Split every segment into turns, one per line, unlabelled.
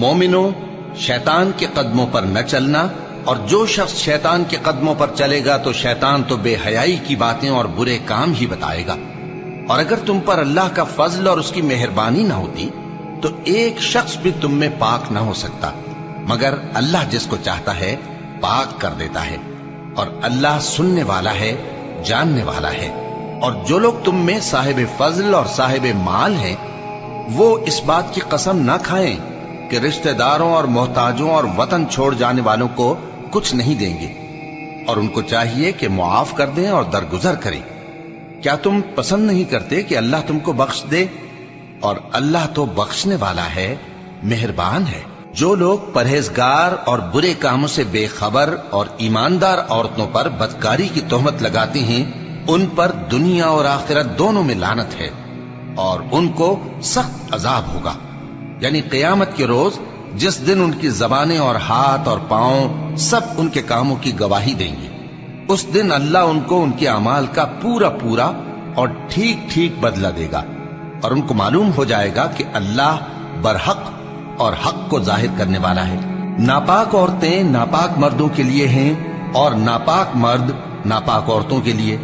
مومنو، شیطان کے قدموں پر نہ چلنا، اور جو شخص شیطان کے قدموں پر چلے گا تو شیطان تو بے حیائی کی باتیں اور برے کام ہی بتائے گا۔ اور اگر تم پر اللہ کا فضل اور اس کی مہربانی نہ ہوتی تو ایک شخص بھی تم میں پاک نہ ہو سکتا، مگر اللہ جس کو چاہتا ہے پاک کر دیتا ہے، اور اللہ سننے والا ہے، جاننے والا ہے۔ اور جو لوگ تم میں صاحب فضل اور صاحب مال ہیں وہ اس بات کی قسم نہ کھائیں کہ رشتہ داروں اور محتاجوں اور وطن چھوڑ جانے والوں کو کچھ نہیں دیں گے، اور ان کو چاہیے کہ معاف کر دیں اور درگزر کریں۔ کیا تم پسند نہیں کرتے کہ اللہ تم کو بخش دے؟ اور اللہ تو بخشنے والا ہے، مہربان ہے۔ جو لوگ پرہیزگار اور برے کاموں سے بے خبر اور ایماندار عورتوں پر بدکاری کی تہمت لگاتے ہیں ان پر دنیا اور آخرت دونوں میں لعنت ہے، اور ان کو سخت عذاب ہوگا، یعنی قیامت کے روز جس دن ان کی زبانیں اور ہاتھ اور پاؤں سب ان کے کاموں کی گواہی دیں گے۔ اس دن اللہ ان کو ان کے اعمال کا پورا پورا اور ٹھیک ٹھیک بدلہ دے گا، اور ان کو معلوم ہو جائے گا کہ اللہ برحق اور حق کو ظاہر کرنے والا ہے۔ ناپاک عورتیں ناپاک مردوں کے لیے ہیں، اور ناپاک مرد ناپاک عورتوں کے لیے،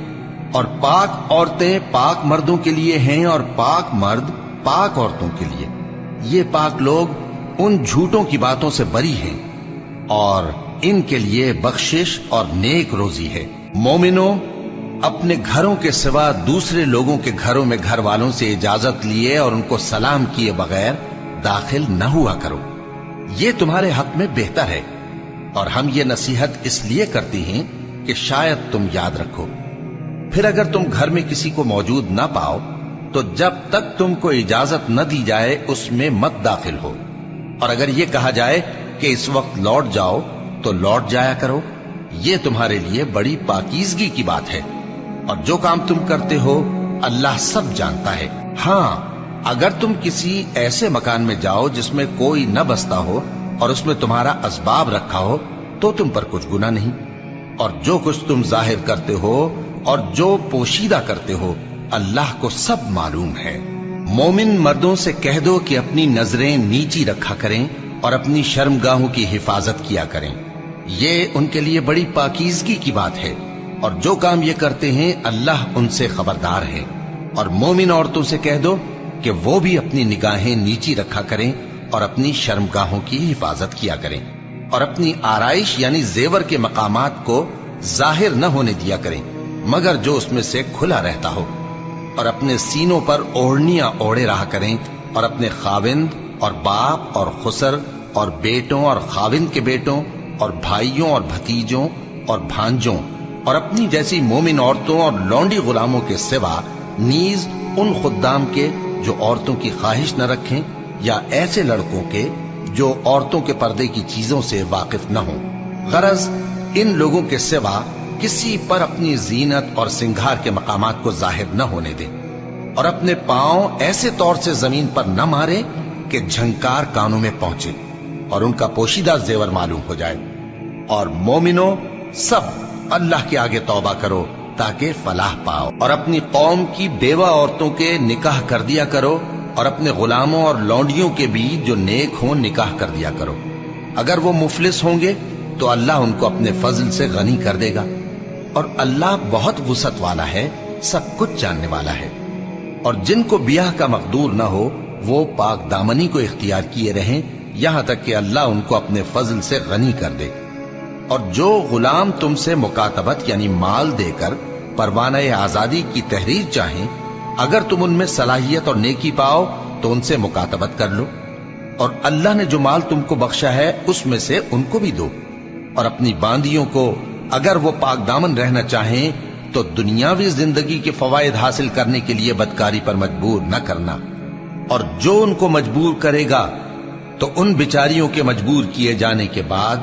اور پاک عورتیں پاک مردوں کے لیے ہیں، اور پاک مرد پاک عورتوں کے لیے۔ یہ پاک لوگ ان جھوٹوں کی باتوں سے بری ہیں، اور ان کے لیے بخشش اور نیک روزی ہے۔ مومنوں، اپنے گھروں کے سوا دوسرے لوگوں کے گھروں میں گھر والوں سے اجازت لیے اور ان کو سلام کیے بغیر داخل نہ ہوا کرو، یہ تمہارے حق میں بہتر ہے، اور ہم یہ نصیحت اس لیے کرتے ہیں کہ شاید تم یاد رکھو۔ پھر اگر تم گھر میں کسی کو موجود نہ پاؤ تو جب تک تم کو اجازت نہ دی جائے اس میں مت داخل ہو، اور اگر یہ کہا جائے کہ اس وقت لوٹ جاؤ تو لوٹ جایا کرو، یہ تمہارے لیے بڑی پاکیزگی کی بات ہے، اور جو کام تم کرتے ہو اللہ سب جانتا ہے۔ ہاں، اگر تم کسی ایسے مکان میں جاؤ جس میں کوئی نہ بستا ہو اور اس میں تمہارا اسباب رکھا ہو تو تم پر کچھ گناہ نہیں، اور جو کچھ تم ظاہر کرتے ہو اور جو پوشیدہ کرتے ہو اللہ کو سب معلوم ہے۔ مومن مردوں سے کہہ دو کہ اپنی نظریں نیچی رکھا کریں اور اپنی شرمگاہوں کی حفاظت کیا کریں، یہ ان کے لیے بڑی پاکیزگی کی بات ہے، اور جو کام یہ کرتے ہیں اللہ ان سے خبردار ہے۔ اور مومن عورتوں سے کہہ دو کہ وہ بھی اپنی نگاہیں نیچی رکھا کریں اور اپنی شرمگاہوں کی حفاظت کیا کریں، اور اپنی آرائش یعنی زیور کے مقامات کو ظاہر نہ ہونے دیا کریں مگر جو اس میں سے کھلا رہتا ہو، اور اپنے سینوں پر اوڑھنیاں اوڑھے رہا کریں، اور اپنے خاوند اور باپ اور خسر اور بیٹوں اور خاوند کے بیٹوں اور بھائیوں اور بھتیجوں اور بھانجوں اور اپنی جیسی مومن عورتوں اور لونڈی غلاموں کے سوا نیز ان خدام کے جو عورتوں کی خواہش نہ رکھیں، یا ایسے لڑکوں کے جو عورتوں کے پردے کی چیزوں سے واقف نہ ہوں۔ غرض ان لوگوں کے سوا کسی پر اپنی زینت اور سنگھار کے مقامات کو ظاہر نہ ہونے دیں، اور اپنے پاؤں ایسے طور سے زمین پر نہ مارے کہ جھنکار کانوں میں پہنچے اور ان کا پوشیدہ زیور معلوم ہو جائے۔ اور مومنوں، سب اللہ کے آگے توبہ کرو تاکہ فلاح پاؤ، اور اپنی قوم کی بیوہ عورتوں کے نکاح کر دیا کرو، اور اپنے غلاموں اور لونڈیوں کے بھی جو نیک ہوں نکاح کر دیا کرو۔ اگر وہ مفلس ہوں گے تو اللہ ان کو اپنے فضل سے غنی کر دے گا، اور اللہ بہت وسعت والا ہے، سب کچھ جاننے والا ہے۔ اور جن کو بیاہ کا مقدور نہ ہو وہ پاک دامنی کو اختیار کیے رہیں یہاں تک کہ اللہ ان کو اپنے فضل سے غنی کر دے۔ اور جو غلام تم سے مکاتبت یعنی مال دے کر پروانہ آزادی کی تحریر چاہیں، اگر تم ان میں صلاحیت اور نیکی پاؤ تو ان سے مکاتبت کر لو، اور اللہ نے جو مال تم کو بخشا ہے اس میں سے ان کو بھی دو۔ اور اپنی باندیوں کو اگر وہ پاک دامن رہنا چاہیں تو دنیاوی زندگی کے فوائد حاصل کرنے کے لیے بدکاری پر مجبور نہ کرنا، اور جو ان کو مجبور کرے گا تو ان بیچاریوں کے مجبور کیے جانے کے بعد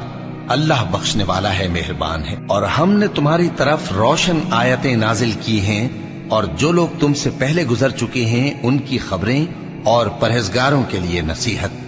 اللہ بخشنے والا ہے، مہربان ہے۔ اور ہم نے تمہاری طرف روشن آیتیں نازل کی ہیں، اور جو لوگ تم سے پہلے گزر چکے ہیں ان کی خبریں اور پرہیزگاروں کے لیے نصیحت۔